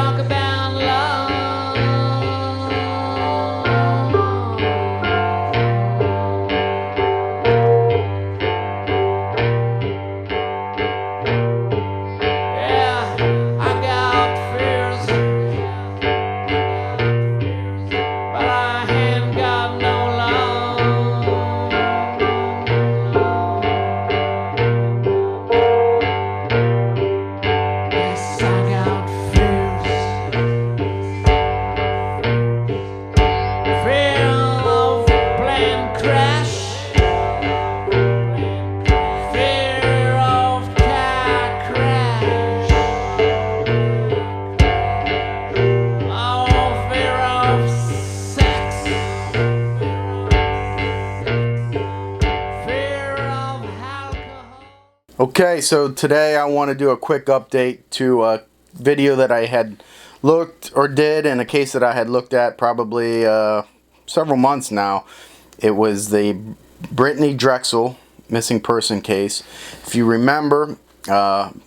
talk about love. Yeah, I got fears, but I ain't got no love. Yes, I got fears. Fear of plane crash. Fear of car crash. Oh, fear of sex. Fear of alcohol. Okay, so today I want to do a quick update to a video that I had looked or did in a case that I had looked at probably several months now. It was the Brittanee Drexel missing person case. If you remember,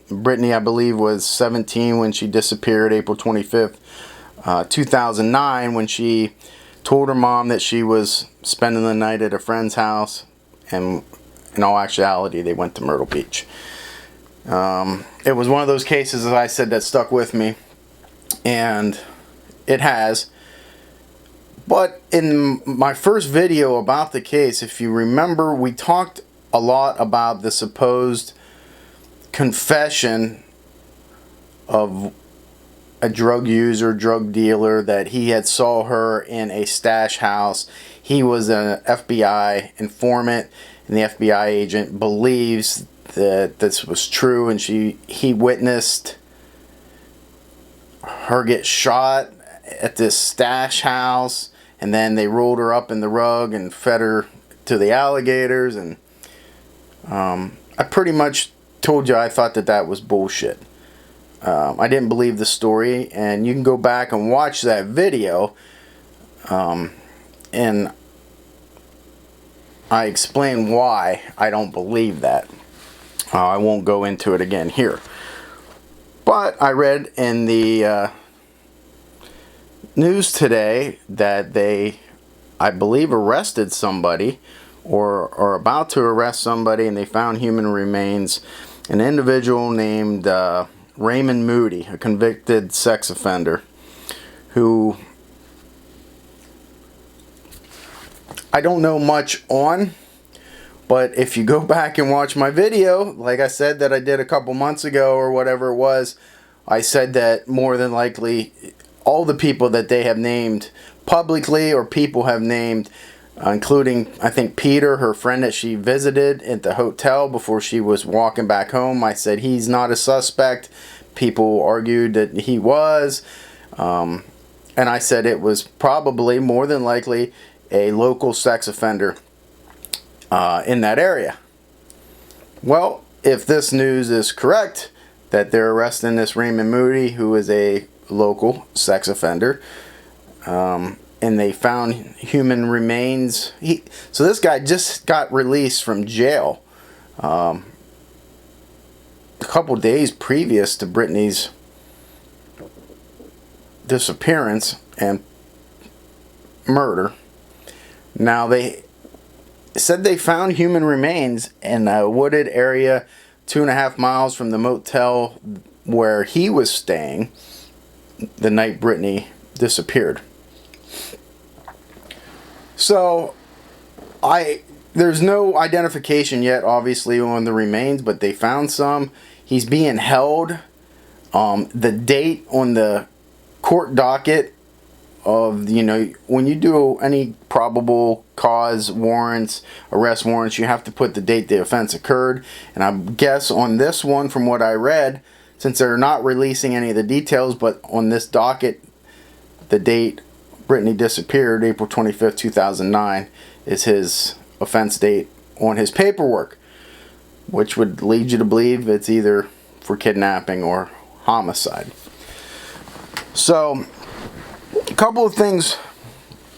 Brittany, I believe, was 17 when she disappeared April 25th, 2009, when she told her mom that she was spending the night at a friend's house, and in all actuality they went to Myrtle Beach. It was one of those cases, as I said, that stuck with me, and it has. But in my first video about the case, if you remember, we talked a lot about the supposed confession of a drug user, drug dealer, that he had saw her in a stash house. He was an FBI informant, and the FBI agent believes that this was true, and he witnessed her get shot at this stash house, and then they rolled her up in the rug and fed her to the alligators. And I pretty much told you I thought that was bullshit. I didn't believe the story, and you can go back and watch that video, and I explain why I don't believe that. I won't go into it again here. But I read in the news today that they, I believe, arrested somebody, or are about to arrest somebody, and they found human remains. An individual named Raymond Moody, a convicted sex offender, who I don't know much on, but if you go back and watch my video, like I said that I did a couple months ago or whatever it was, I said that more than likely all the people that they have named publicly, or people have named, including, I think, Peter, her friend that she visited at the hotel before she was walking back home, I said he's not a suspect. People argued that he was, and I said it was probably, more than likely, a local sex offender in that area. Well, if this news is correct, that they're arresting this Raymond Moody, who is a local sex offender, and they found human remains. So this guy just got released from jail a couple days previous to Brittany's disappearance and murder. Now, they said they found human remains in a wooded area 2.5 miles from the motel where he was staying the night Brittany disappeared. So there's no identification yet, obviously, on the remains, but they found some. He's being held. The date on the court docket of, when you do any probable cause warrants, arrest warrants, you have to put the date the offense occurred. And I guess on this one, from what I read, since they're not releasing any of the details, but on this docket, the date Brittany disappeared, April 25th, 2009, is his offense date on his paperwork, which would lead you to believe it's either for kidnapping or homicide. So, a couple of things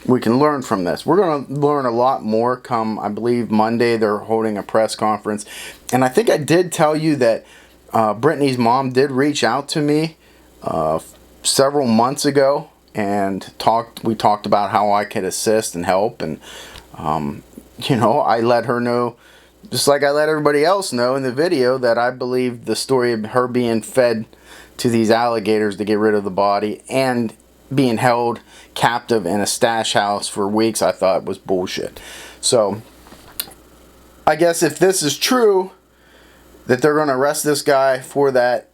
we can learn from this. We're going to learn a lot more come, I believe, Monday. They're holding a press conference. And I think I did tell you that Brittany's mom did reach out to me several months ago, and we talked about how I could assist and help, and you know, I let her know, just like I let everybody else know in the video, that I believe the story of her being fed to these alligators to get rid of the body and being held captive in a stash house for weeks, I thought was bullshit. So I guess if this is true, that they're going to arrest this guy for that,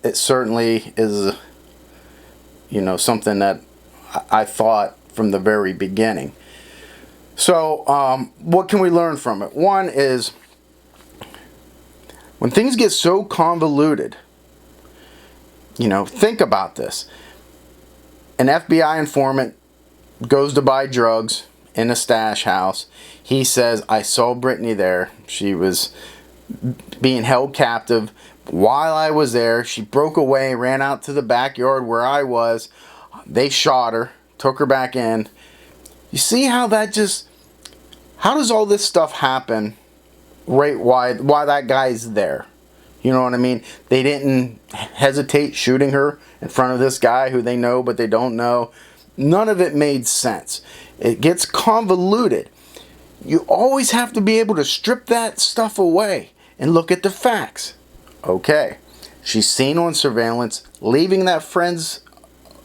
it certainly is, you know, something that I thought from the very beginning. So what can we learn from it? One is, when things get so convoluted, you know, think about this. An FBI informant goes to buy drugs in a stash house. He says, I saw Brittany there. She was being held captive while I was there. She broke away, ran out to the backyard where I was. They shot her, took her back in. You see how that just, how does all this stuff happen right why that guy's there? You know what I mean? They didn't hesitate shooting her in front of this guy who they know but they don't know. None of it made sense. It gets convoluted. You always have to be able to strip that stuff away and look at the facts. Okay, she's seen on surveillance leaving that friend's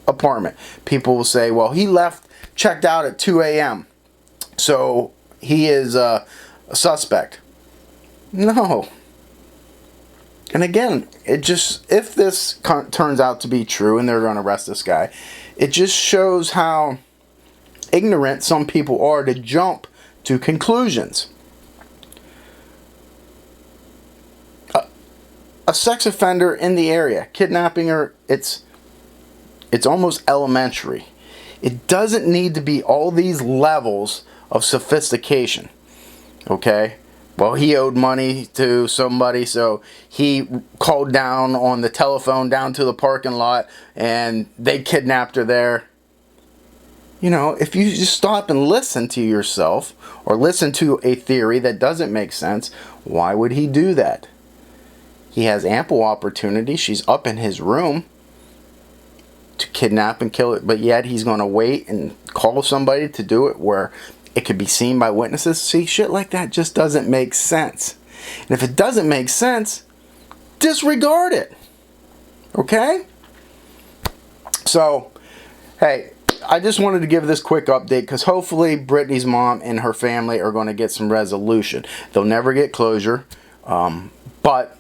apartment. People will say, well, he left, checked out at 2 a.m. so he is a suspect. No. And again, it just, if this turns out to be true and they're going to arrest this guy, it just shows how ignorant some people are to jump to conclusions. A sex offender in the area, kidnapping her, it's almost elementary. It doesn't need to be all these levels of sophistication. Okay? Well, he owed money to somebody, so he called down on the telephone down to the parking lot, and they kidnapped her there. You know, if you just stop and listen to yourself, or listen to a theory that doesn't make sense, why would he do that? He has ample opportunity. She's up in his room to kidnap and kill it, but yet he's going to wait and call somebody to do it where it could be seen by witnesses. See, shit like that just doesn't make sense. And if it doesn't make sense, disregard it. Okay? So, hey, I just wanted to give this quick update because hopefully Brittany's mom and her family are going to get some resolution. They'll never get closure, but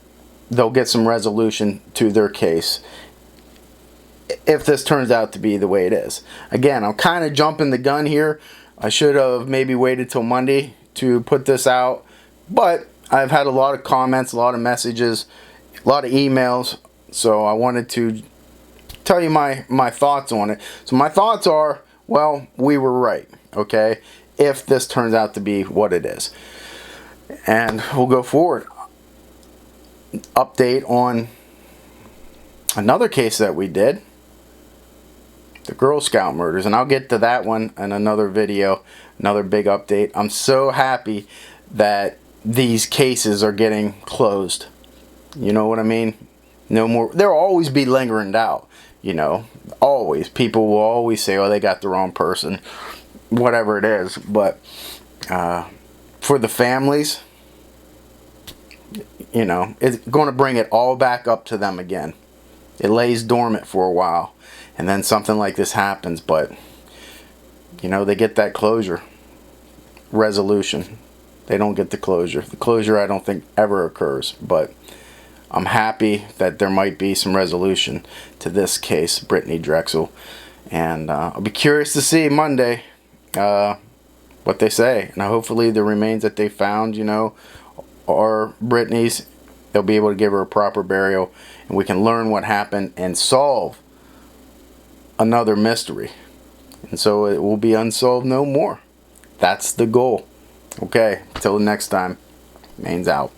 they'll get some resolution to their case if this turns out to be the way it is. Again, I'm kind of jumping the gun here. I should have maybe waited till Monday to put this out, but I've had a lot of comments, a lot of messages, a lot of emails, so I wanted to tell you my thoughts on it. So my thoughts are, well, we were right, okay, if this turns out to be what it is. And we'll go forward. Update on another case that we did, the Girl Scout murders, and I'll get to that one in another video, another big update. I'm so happy that these cases are getting closed. You know what I mean? No more. There'll always be lingering doubt, you know, always. People will always say, oh, they got the wrong person, whatever it is. But for the families, you know, it's going to bring it all back up to them again. It lays dormant for a while, and then something like this happens, but you know, they get that closure, resolution. They don't get the closure. The closure I don't think ever occurs, but I'm happy that there might be some resolution to this case, Brittanee Drexel, and I'll be curious to see Monday what they say. And hopefully the remains that they found, you know, are Brittany's. They'll be able to give her a proper burial, and we can learn what happened and solve another mystery. And so it will be unsolved no more. That's the goal. Okay, till the next time, Mains out.